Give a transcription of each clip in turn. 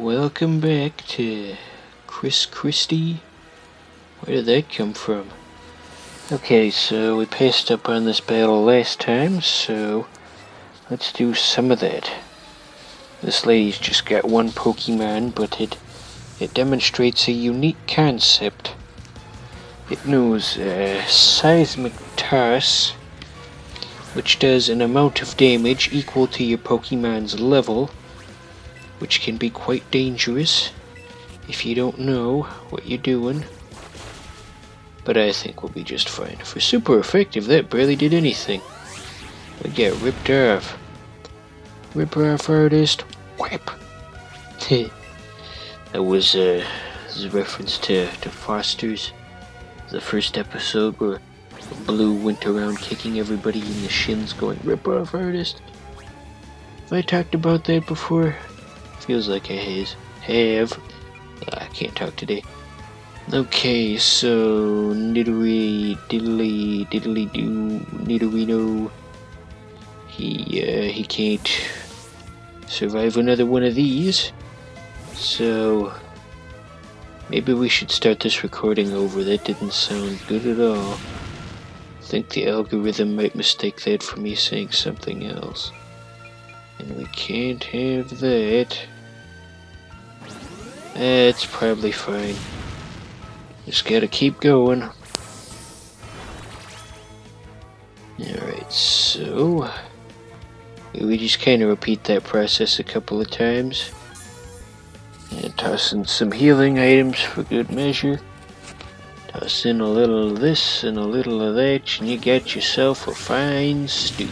Welcome back to Chris Christie. Where did that come from? Okay, so we passed up on this battle last time, so let's do some of that. This lady's just got one Pokemon, but it demonstrates a unique concept. It knows Seismic Toss, which does an amount of damage equal to your Pokemon's level, which can be quite dangerous if you don't know what you're doing. But I think we'll be just fine. For super effective, that barely did anything. We get ripped off. Rip off, artist. Whap! That was a reference to Foster's, the first episode where Blue went around kicking everybody in the shins going, "Rip off, artist." Have I talked about that before? Feels like I have. I can't talk today. Okay, so Nidorino. He can't survive another one of these. So maybe we should start this recording over. That didn't sound good at all. I think the algorithm might mistake that for me saying something else. And we can't have that. It's probably fine. Just gotta keep going. Alright, so we just kind of repeat that process a couple of times. And toss in some healing items for good measure. Toss in a little of this and a little of that, and you got yourself a fine stew.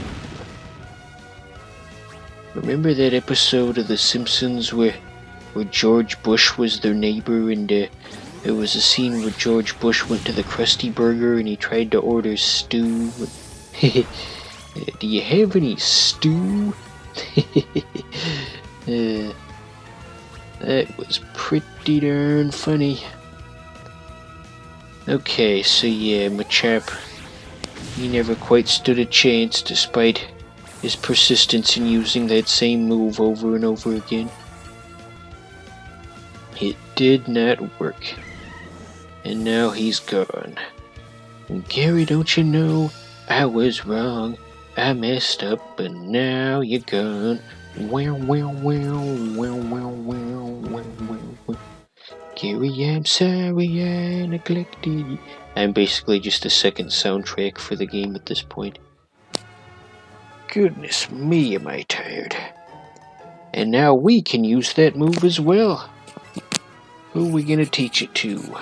Remember that episode of The Simpsons where George Bush was their neighbor, and there was a scene where George Bush went to the Krusty Burger and he tried to order stew. Do you have any stew? That was pretty darn funny. Okay, so yeah, Machop, he never quite stood a chance despite his persistence in using that same move over and over again. It did not work. And now he's gone. And Gary, don't you know, I was wrong. I messed up, and now you're gone. Well. Gary, I'm sorry I neglected you. I'm basically just a second soundtrack for the game at this point. Goodness me, am I tired. And now we can use that move as well. Who are we gonna teach it to?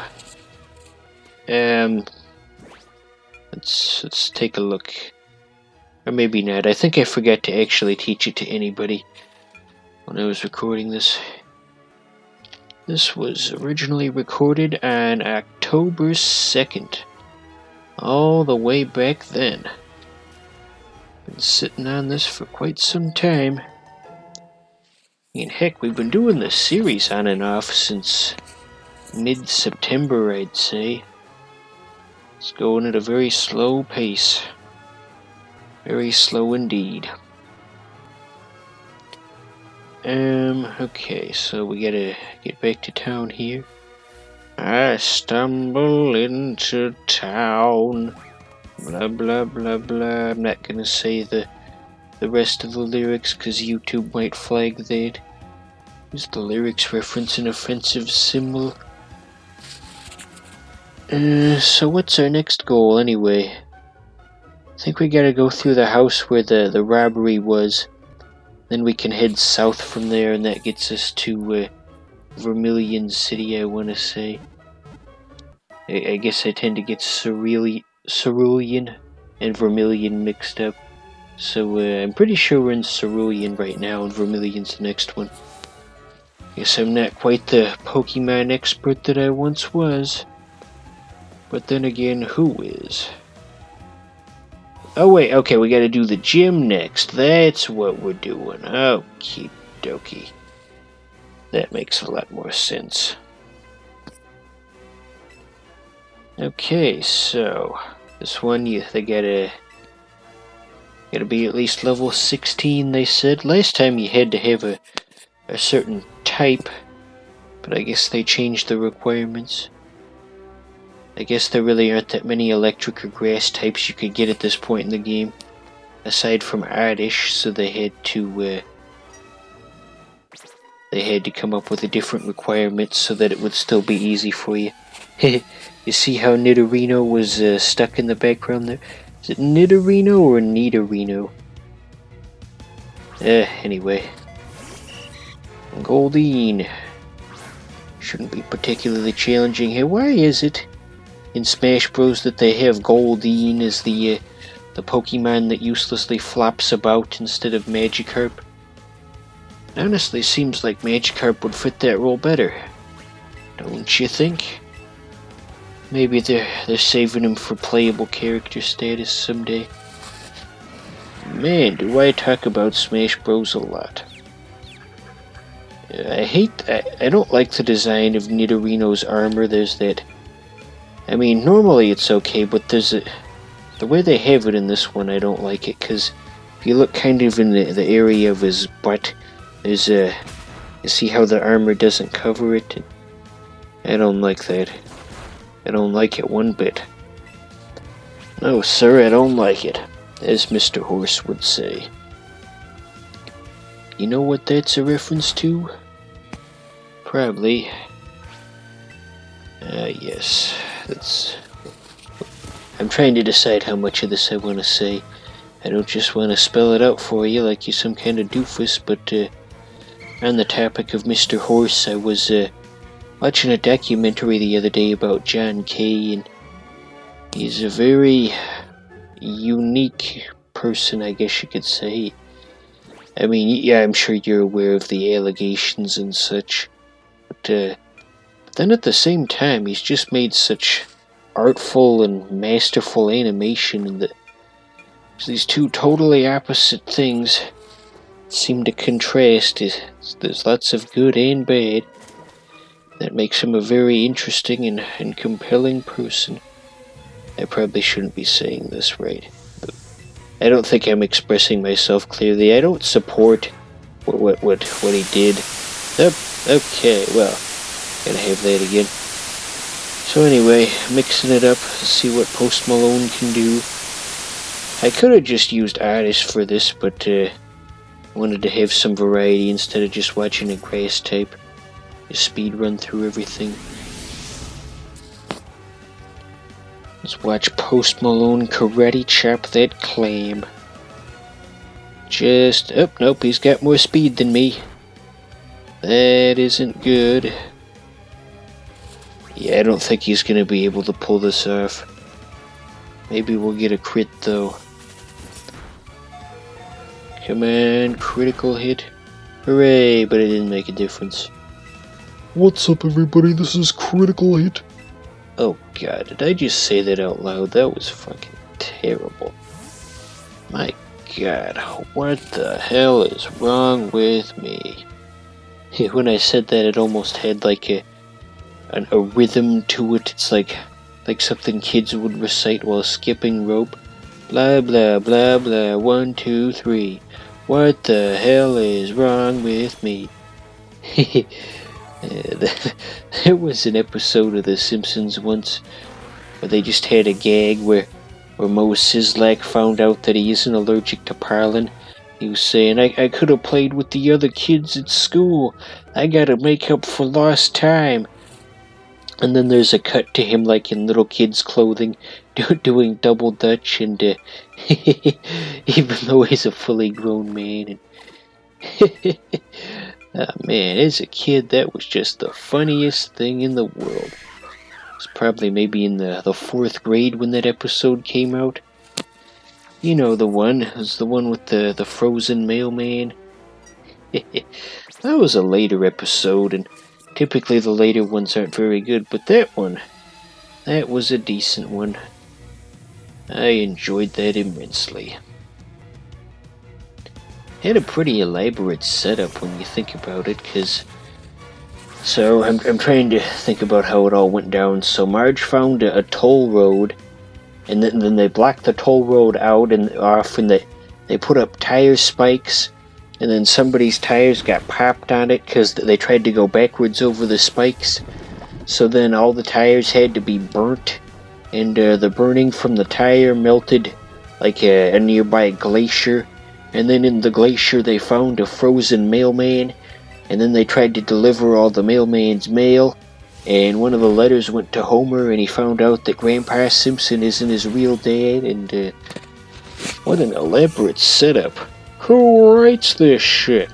Let's take a look. Or maybe not. I think I forgot to actually teach it to anybody when I was recording this. This was originally recorded on October 2nd. All the way back then. Been sitting on this for quite some time. And heck, we've been doing this series on and off since mid-September, I'd say. It's going at a very slow pace. Very slow indeed. Okay, so we gotta get back to town here. I stumble into town. Blah, blah, blah, blah. I'm not gonna say the rest of the lyrics because YouTube might flag that. Is the lyrics reference an offensive symbol? So what's our next goal anyway? I think we gotta go through the house where the robbery was. Then we can head south from there, and that gets us to Vermilion City, I want to say. I guess I tend to get Cerulean and Vermilion mixed up. So I'm pretty sure we're in Cerulean right now, and Vermilion's the next one. Guess I'm not quite the Pokemon expert that I once was. But then again, who is? Oh wait, okay, we gotta do the gym next. That's what we're doing. Okie dokie. That makes a lot more sense. Okay, so this one they gotta be at least level 16, they said. Last time you had to have a certain type But I guess they changed the requirements. I guess there really aren't that many electric or grass types you could get at this point in the game, aside from Oddish, so they had to come up with a different requirement so that it would still be easy for you. You see how Nidorino was stuck in the background there? Is it Nidorino or Nidorino? Anyway. Goldeen. Shouldn't be particularly challenging here. Why is it in Smash Bros that they have Goldeen as the Pokemon that uselessly flops about instead of Magikarp? It honestly seems like Magikarp would fit that role better. Don't you think? Maybe they're saving him for playable character status someday. Man, do I talk about Smash Bros a lot. I don't like the design of Nidorino's armor. There's that. I mean, normally it's okay, but the way they have it in this one, I don't like it, because if you look kind of in the area of his butt, there's you see how the armor doesn't cover it? I don't like that. I don't like it one bit. No, sir, I don't like it, as Mr. Horse would say. You know what that's a reference to? Probably. Yes. I'm trying to decide how much of this I want to say. I don't just want to spell it out for you like you're some kind of doofus, but on the topic of Mr. Horse, I was watching a documentary the other day about John Kay, and he's a very unique person, I guess you could say. I mean, yeah, I'm sure you're aware of the allegations and such, but then at the same time, he's just made such artful and masterful animation, and these two totally opposite things seem to contrast. There's lots of good and bad. That makes him a very interesting and compelling person. I probably shouldn't be saying this right, but I don't think I'm expressing myself clearly. I don't support what he did. Okay, well, gotta have that again. So anyway, mixing it up, see what Post Malone can do. I could have just used Oddish for this, but wanted to have some variety instead of just watching a grass type. Speed run through everything. Let's watch Post Malone karate chop that clam. Nope, he's got more speed than me. That isn't good. Yeah, I don't think he's gonna be able to pull this off. Maybe we'll get a crit though. Come on, critical hit. Hooray, but it didn't make a difference. What's up, everybody? This is Critical Hit. Oh god, did I just say that out loud? That was fucking terrible. My god, what the hell is wrong with me? When I said that, it almost had like a rhythm to it. It's like something kids would recite while skipping rope. Blah blah blah blah, 1, 2, 3. What the hell is wrong with me? There was an episode of The Simpsons once where they just had a gag where Moe Szyslak found out that he isn't allergic to pollen. He was saying, I could have played with the other kids at school. I gotta make up for lost time. And then there's a cut to him like in little kids' clothing doing double dutch, and even though he's a fully grown man. And oh, man, as a kid, that was just the funniest thing in the world. It was probably maybe in the 4th grade when that episode came out. You know the one. It was the one with the frozen mailman. That was a later episode, and typically the later ones aren't very good, but that was a decent one. I enjoyed that immensely. Had a pretty elaborate setup when you think about it, so I'm trying to think about how it all went down. So Marge found a toll road, and then they blocked the toll road out and off, and they put up tire spikes and then somebody's tires got popped on it because they tried to go backwards over the spikes. So then all the tires had to be burnt, and the burning from the tire melted like a nearby glacier. And then in the glacier they found a frozen mailman, and then they tried to deliver all the mailman's mail, and one of the letters went to Homer, and he found out that Grandpa Simpson isn't his real dad, and what an elaborate setup. Who writes this shit?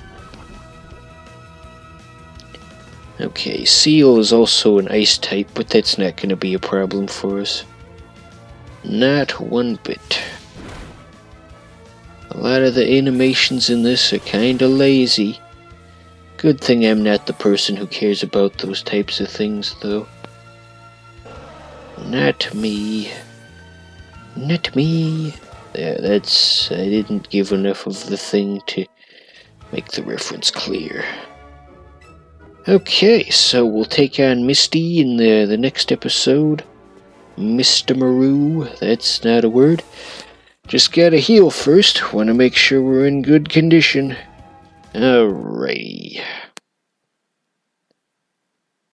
Okay, Seal is also an ice type, but that's not going to be a problem for us. Not one bit. A lot of the animations in this are kinda lazy. Good thing I'm not the person who cares about those types of things, though. Not me. Not me. Yeah, I didn't give enough of the thing to make the reference clear. Okay, so we'll take on Misty in the next episode. Mr. Maru, that's not a word. Just gotta heal first. Wanna make sure we're in good condition. Alrighty.